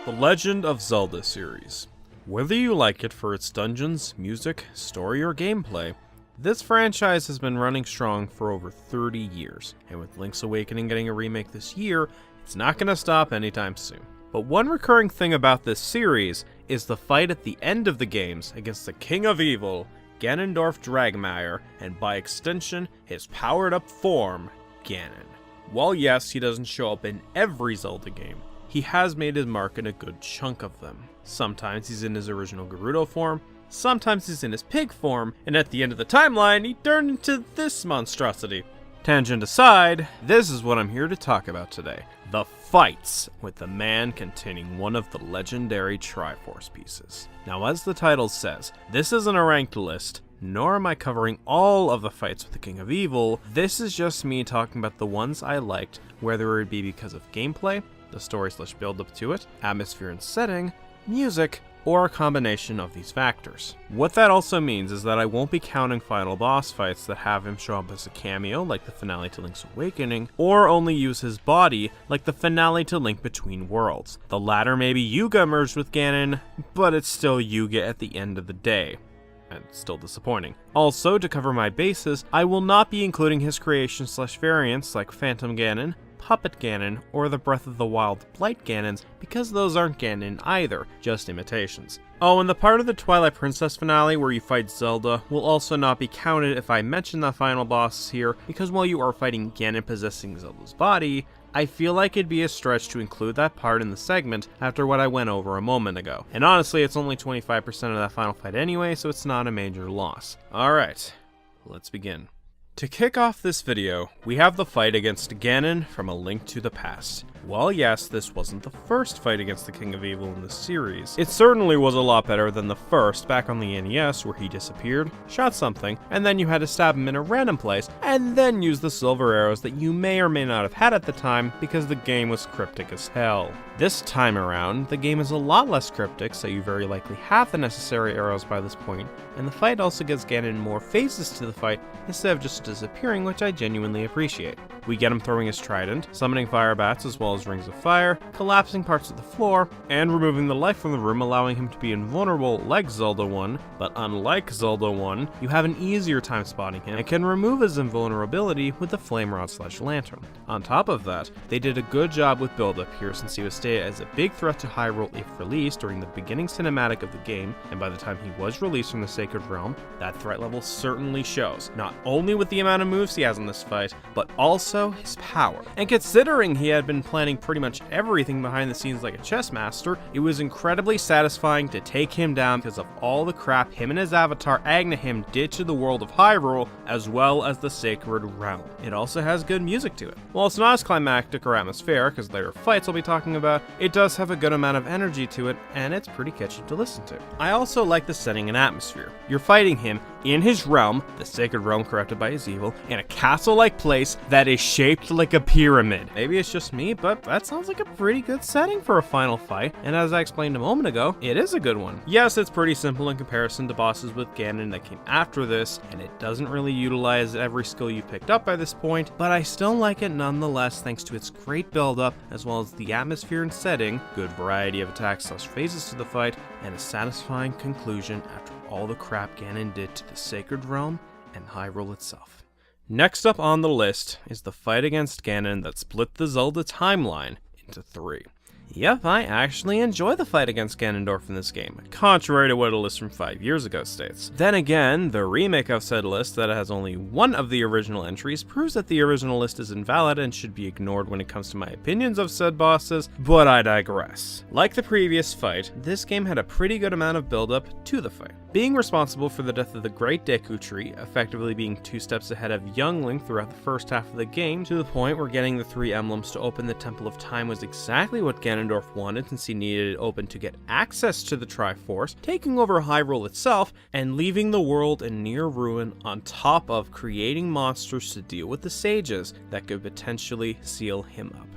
The Legend of Zelda Series. Whether you like it for its dungeons, music, story, or gameplay, this franchise has been running strong for over 30 years, and with Link's Awakening getting a remake this year, it's not going to stop anytime soon. But one recurring thing about this series is the fight at the end of the games against the King of Evil, Ganondorf Dragmire, and by extension, his powered-up form, Ganon. While yes, he doesn't show up in every Zelda game, he has made his mark in a good chunk of them. Sometimes he's in his original Gerudo form, sometimes he's in his pig form, and at the end of the timeline, he turned into this monstrosity. Tangent aside, this is what I'm here to talk about today. The fights with the man containing one of the legendary Triforce pieces. Now, as the title says, this isn't a ranked list, nor am I covering all of the fights with the King of Evil. This is just me talking about the ones I liked, whether it be because of gameplay, the story/build up to it, atmosphere and setting, music, or a combination of these factors. What that also means is that I won't be counting final boss fights that have him show up as a cameo, like the finale to Link's Awakening, or only use his body, like the finale to Link Between Worlds. The latter may be Yuga merged with Ganon, but it's still Yuga at the end of the day. And still disappointing. Also, to cover my bases, I will not be including his creations/variants like Phantom Ganon, Puppet Ganon, or the Breath of the Wild Blight Ganons, because those aren't Ganon either, just imitations. Oh, and the part of the Twilight Princess finale where you fight Zelda will also not be counted if I mention the final bosses here, because while you are fighting Ganon possessing Zelda's body, I feel like it'd be a stretch to include that part in the segment after what I went over a moment ago. And honestly, it's only 25% of that final fight anyway, so it's not a major loss. Alright, let's begin. To kick off this video, we have the fight against Ganon from A Link to the Past. While yes, this wasn't the first fight against the King of Evil in the series, it certainly was a lot better than the first back on the NES where he disappeared, shot something, and then you had to stab him in a random place, and then use the silver arrows that you may or may not have had at the time because the game was cryptic as hell. This time around, the game is a lot less cryptic, so you very likely have the necessary arrows by this point, and the fight also gives Ganon more phases to the fight instead of just disappearing, which I genuinely appreciate. We get him throwing his trident, summoning fire bats as well as rings of fire, collapsing parts of the floor, and removing the life from the room, allowing him to be invulnerable like Zelda 1, but unlike Zelda 1, you have an easier time spotting him and can remove his invulnerability with the flame rod/lantern. On top of that, they did a good job with build-up here since he was stated as a big threat to Hyrule if released during the beginning cinematic of the game, and by the time he was released from the Sacred Realm, that threat level certainly shows, not only with the amount of moves he has in this fight, but also his power. And considering he had been planning pretty much everything behind the scenes like a chess master, it was incredibly satisfying to take him down because of all the crap him and his avatar Agnahim did to the world of Hyrule, as well as the Sacred Realm. It also has good music to it. While it's not as climactic or atmospheric as later fights I'll be talking about, it does have a good amount of energy to it, and it's pretty catchy to listen to. I also like the setting and atmosphere. You're fighting him in his realm, the Sacred Realm corrupted by his evil, in a castle-like place that is shaped like a pyramid. Maybe it's just me, but that sounds like a pretty good setting for a final fight, and as I explained a moment ago, it is a good one. Yes, it's pretty simple in comparison to bosses with Ganon that came after this, and it doesn't really utilize every skill you picked up by this point, but I still like it nonetheless thanks to its great build-up, as well as the atmosphere and setting, good variety of attacks/phases to the fight, and a satisfying conclusion after all the crap Ganon did to the Sacred Realm and Hyrule itself. Next up on the list is the fight against Ganon that split the Zelda timeline into 3. Yep, I actually enjoy the fight against Ganondorf in this game, contrary to what a list from 5 years ago states. Then again, the remake of said list that has only one of the original entries proves that the original list is invalid and should be ignored when it comes to my opinions of said bosses, but I digress. Like the previous fight, this game had a pretty good amount of build-up to the fight. Being responsible for the death of the Great Deku Tree, effectively being 2 steps ahead of young Link throughout the first half of the game, to the point where getting the 3 emblems to open the Temple of Time was exactly what Ganondorf wanted since he needed it open to get access to the Triforce, taking over Hyrule itself, and leaving the world in near ruin on top of creating monsters to deal with the sages that could potentially seal him up.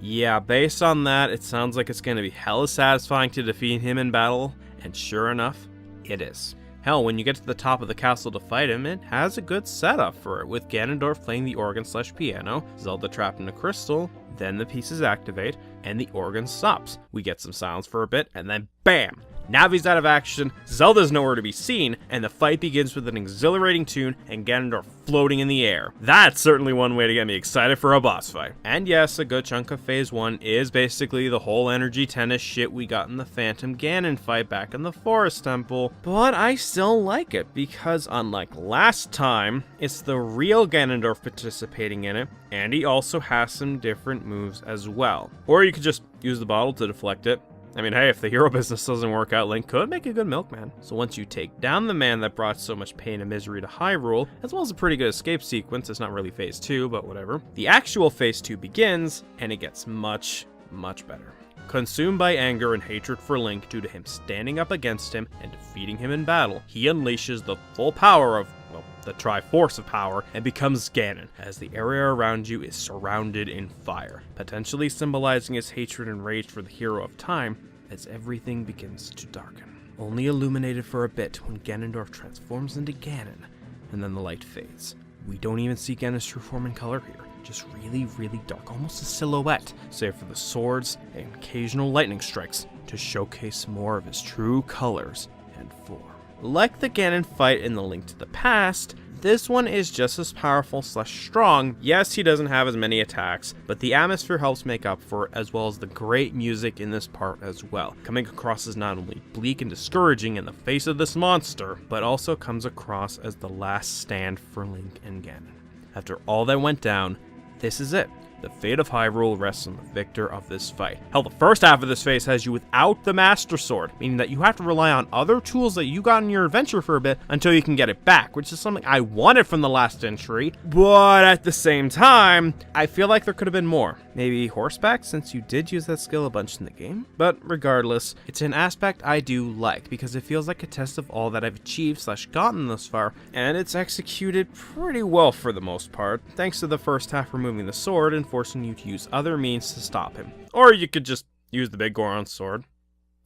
Yeah, based on that, it sounds like it's going to be hella satisfying to defeat him in battle, and sure enough, it is. Hell, when you get to the top of the castle to fight him, it has a good setup for it, with Ganondorf playing the organ/piano, Zelda trapped in a crystal, then the pieces activate, and the organ stops. We get some silence for a bit, and then BAM! Navi's out of action, Zelda's nowhere to be seen, and the fight begins with an exhilarating tune and Ganondorf floating in the air. That's certainly one way to get me excited for a boss fight. And yes, a good chunk of Phase 1 is basically the whole energy tennis shit we got in the Phantom Ganon fight back in the Forest Temple, but I still like it because unlike last time, it's the real Ganondorf participating in it, and he also has some different moves as well. Or you could just use the bottle to deflect it. I mean, hey, if the hero business doesn't work out, Link could make a good milkman. So once you take down the man that brought so much pain and misery to Hyrule, as well as a pretty good escape sequence, it's not really Phase 2, but whatever, the actual Phase 2 begins, and it gets much, much better. Consumed by anger and hatred for Link due to him standing up against him and defeating him in battle, he unleashes the full power of, well, the Triforce of power, and becomes Ganon, as the area around you is surrounded in fire, potentially symbolizing his hatred and rage for the hero of time, as everything begins to darken. Only illuminated for a bit when Ganondorf transforms into Ganon, and then the light fades. We don't even see Ganon's true form in color here, just really, really dark, almost a silhouette, save for the swords and occasional lightning strikes to showcase more of his true colors and form. Like the Ganon fight in the Link to the Past, this one is just as powerful / strong. Yes, he doesn't have as many attacks, but the atmosphere helps make up for it, as well as the great music in this part as well, coming across as not only bleak and discouraging in the face of this monster, but also comes across as the last stand for Link and Ganon. After all that went down, this is it. The fate of Hyrule rests on the victor of this fight. Hell, the first half of this phase has you without the Master Sword, meaning that you have to rely on other tools that you got in your adventure for a bit until you can get it back, which is something I wanted from the last entry, but at the same time, I feel like there could have been more. Maybe horseback, since you did use that skill a bunch in the game? But regardless, it's an aspect I do like, because it feels like a test of all that I've achieved / gotten thus far, and it's executed pretty well for the most part, thanks to the first half removing the sword and forcing you to use other means to stop him. Or you could just use the big Goron sword.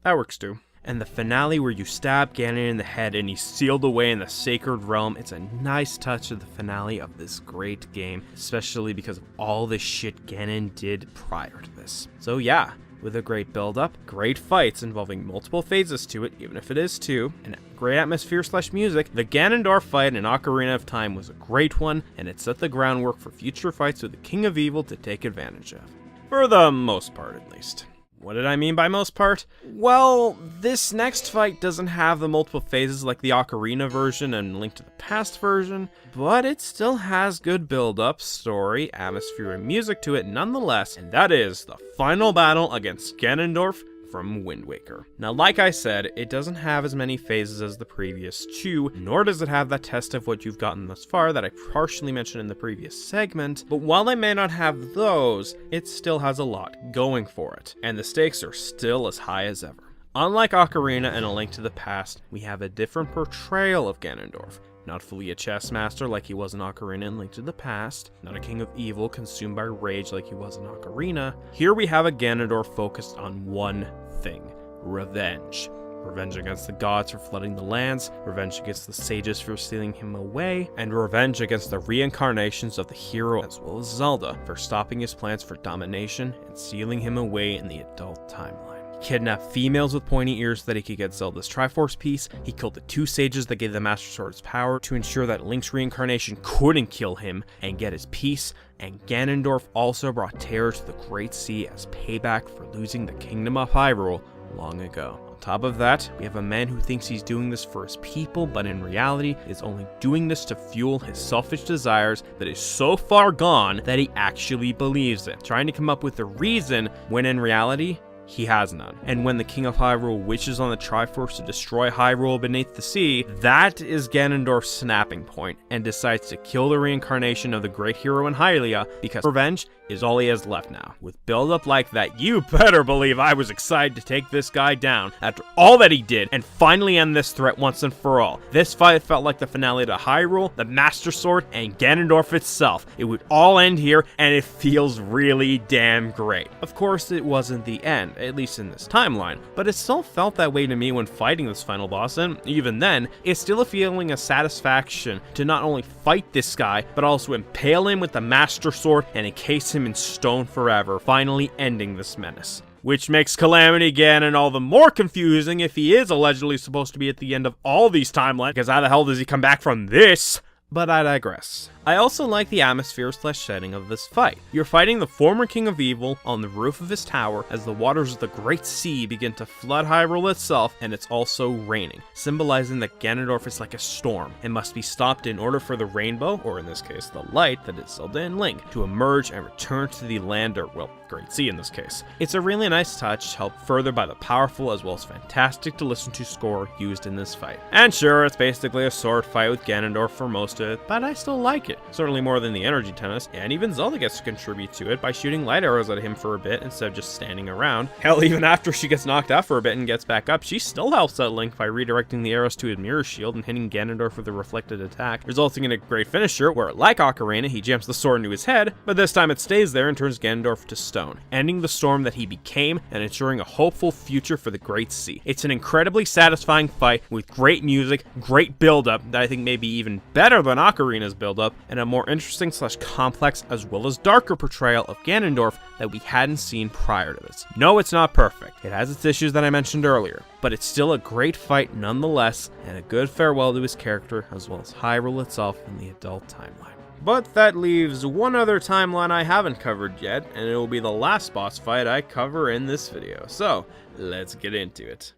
That works too. And the finale where you stab Ganon in the head and he's sealed away in the Sacred Realm, it's a nice touch of the finale of this great game, especially because of all the shit Ganon did prior to this. So yeah, with a great build-up, great fights involving multiple phases to it, even if it is two, and great atmosphere / music, the Ganondorf fight in Ocarina of Time was a great one, and it set the groundwork for future fights with the King of Evil to take advantage of. For the most part, at least. What did I mean by most part? Well, this next fight doesn't have the multiple phases like the Ocarina version and Link to the Past version, but it still has good build-up, story, atmosphere, and music to it nonetheless, and that is the final battle against Ganondorf from Wind Waker. Now, like I said, it doesn't have as many phases as the previous two, nor does it have that test of what you've gotten thus far that I partially mentioned in the previous segment, but while I may not have those, it still has a lot going for it, and the stakes are still as high as ever. Unlike Ocarina and A Link to the Past, we have a different portrayal of Ganondorf. Not fully a chess master like he was in Ocarina and Link to the Past, not a king of evil consumed by rage like he was in Ocarina. Here we have a Ganondorf focused on one thing: revenge. Revenge against the gods for flooding the lands, revenge against the sages for stealing him away, and revenge against the reincarnations of the hero as well as Zelda for stopping his plans for domination and sealing him away in the adult timeline. He kidnapped females with pointy ears so that he could get Zelda's Triforce piece. He killed the two sages that gave the Master Sword its power to ensure that Link's reincarnation couldn't kill him and get his piece. And Ganondorf also brought terror to the Great Sea as payback for losing the Kingdom of Hyrule long ago. On top of that, we have a man who thinks he's doing this for his people, but in reality is only doing this to fuel his selfish desires that is so far gone that he actually believes it, trying to come up with a reason when in reality, he has none. And when the King of Hyrule wishes on the Triforce to destroy Hyrule beneath the sea, that is Ganondorf's snapping point, and decides to kill the reincarnation of the great hero in Hylia, because revenge is all he has left now. With build-up like that, you better believe I was excited to take this guy down after all that he did, and finally end this threat once and for all. This fight felt like the finale to Hyrule, the Master Sword, and Ganondorf itself. It would all end here, and it feels really damn great. Of course, it wasn't the end. end, at least in this timeline, but it still felt that way to me when fighting this final boss, and even then, it's still a feeling of satisfaction to not only fight this guy, but also impale him with the Master Sword and encase him in stone forever, finally ending this menace. Which makes Calamity Ganon all the more confusing if he is allegedly supposed to be at the end of all these timelines, because how the hell does he come back from this? But I digress. I also like the atmosphere / setting of this fight. You're fighting the former King of Evil on the roof of his tower as the waters of the Great Sea begin to flood Hyrule itself, and it's also raining, symbolizing that Ganondorf is like a storm and must be stopped in order for the rainbow, or in this case the light that is Zelda and Link, to emerge and return to the land, or well, Great Sea in this case. It's a really nice touch, helped further by the powerful as well as fantastic to listen to score used in this fight. And sure, it's basically a sword fight with Ganondorf for most of it, but I still like it. Certainly more than the energy tennis, and even Zelda gets to contribute to it by shooting light arrows at him for a bit instead of just standing around. Hell, even after she gets knocked out for a bit and gets back up, she still helps out Link by redirecting the arrows to his mirror shield and hitting Ganondorf with a reflected attack, resulting in a great finisher where, like Ocarina, he jams the sword into his head, but this time it stays there and turns Ganondorf to stone, ending the storm that he became and ensuring a hopeful future for the Great Sea. It's an incredibly satisfying fight with great music, great build-up that I think may be even better than Ocarina's build-up, and a more interesting / complex as well as darker portrayal of Ganondorf that we hadn't seen prior to this. No, it's not perfect. It has its issues that I mentioned earlier, but it's still a great fight nonetheless, and a good farewell to his character as well as Hyrule itself in the adult timeline. But that leaves one other timeline I haven't covered yet, and it will be the last boss fight I cover in this video. So, let's get into it.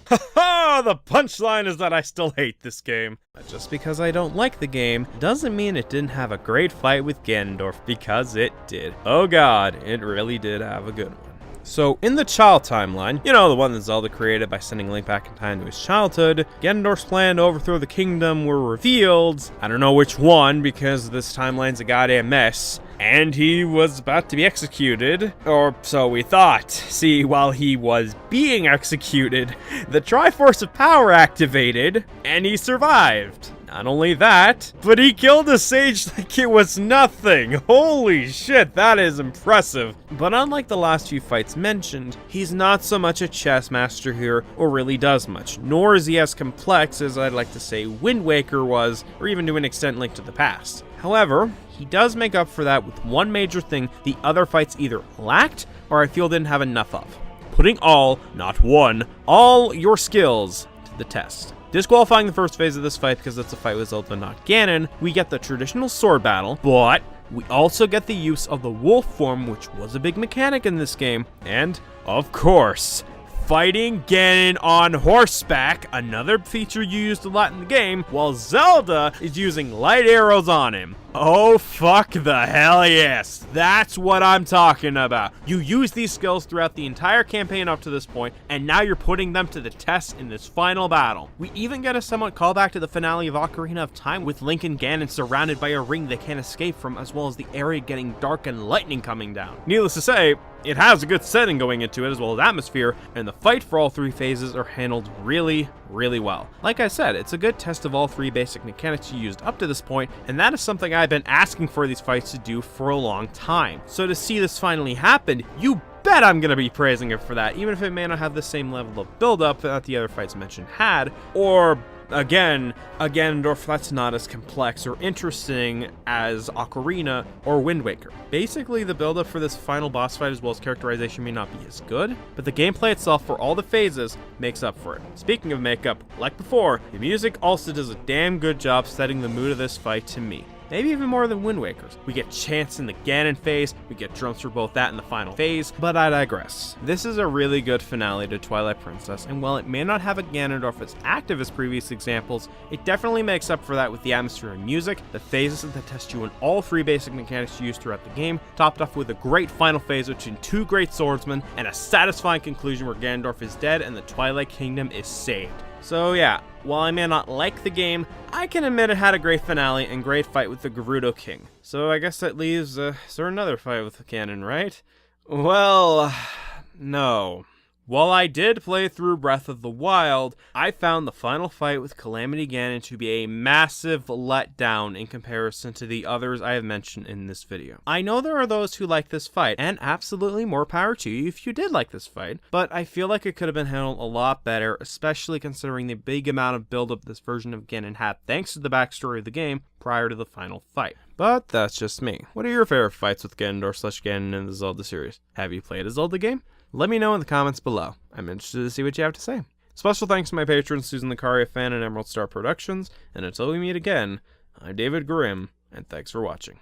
Haha! The punchline is that I still hate this game. But just because I don't like the game doesn't mean it didn't have a great fight with Ganondorf, because it did. Oh god, it really did have a good one. So, in the child timeline, you know, the one that Zelda created by sending Link back in time to his childhood, Ganondorf's plan to overthrow the kingdom were revealed. I don't know which one, because this timeline's a goddamn mess. And he was about to be executed, or so we thought. See, while he was being executed, the Triforce of Power activated, and he survived. Not only that, but he killed a sage like it was nothing. Holy shit, that is impressive. But unlike the last few fights mentioned, he's not so much a chess master here, or really does much, nor is he as complex as I'd like to say Wind Waker was, or even to an extent Link to the Past. However, he does make up for that with one major thing the other fights either lacked, or I feel didn't have enough of. Putting all, not one, all your skills to the test. Disqualifying the first phase of this fight because it's a fight with Zelda, not Ganon, we get the traditional sword battle, but we also get the use of the wolf form, which was a big mechanic in this game, and, of course, fighting Ganon on horseback, another feature used a lot in the game, while Zelda is using light arrows on him. Oh, fuck the hell yes. That's what I'm talking about. You use these skills throughout the entire campaign up to this point, and now you're putting them to the test in this final battle. We even get a somewhat callback to the finale of Ocarina of Time with Link and Ganon surrounded by a ring they can't escape from, as well as the area getting dark and lightning coming down. Needless to say, it has a good setting going into it as well as atmosphere, and the fight for all three phases are handled really well. Like I said, it's a good test of all three basic mechanics you used up to this point, and that is something I've been asking for these fights to do for a long time. So to see this finally happen, you bet I'm gonna be praising it for that, even if it may not have the same level of build-up that the other fights mentioned had, or again, a Ganondorf that's not as complex or interesting as Ocarina or Wind Waker. Basically, the build-up for this final boss fight as well as characterization may not be as good, but the gameplay itself for all the phases makes up for it. Speaking of makeup, like before, the music also does a damn good job setting the mood of this fight to me. Maybe even more than Wind Waker's. We get chants in the Ganon phase, we get drums for both that and the final phase, but I digress. This is a really good finale to Twilight Princess, and while it may not have a Ganondorf as active as previous examples, it definitely makes up for that with the atmosphere and music, the phases that test you in all three basic mechanics used throughout the game, topped off with a great final phase between two great swordsmen, and a satisfying conclusion where Ganondorf is dead and the Twilight Kingdom is saved. So yeah, while I may not like the game, I can admit it had a great finale and great fight with the Gerudo King. So I guess that leaves, is there another fight with Ganon, right? Well, no. While I did play through Breath of the Wild, I found the final fight with Calamity Ganon to be a massive letdown in comparison to the others I have mentioned in this video. I know there are those who like this fight, and absolutely more power to you if you did like this fight, but I feel like it could have been handled a lot better, especially considering the big amount of build-up this version of Ganon had thanks to the backstory of the game prior to the final fight. But that's just me. What are your favorite fights with Ganondorf/Ganon in the Zelda series? Have you played a Zelda game? Let me know in the comments below. I'm interested to see what you have to say. Special thanks to my patrons Susan the Caria Fan and Emerald Star Productions, and until we meet again, I'm David Grimm, and thanks for watching.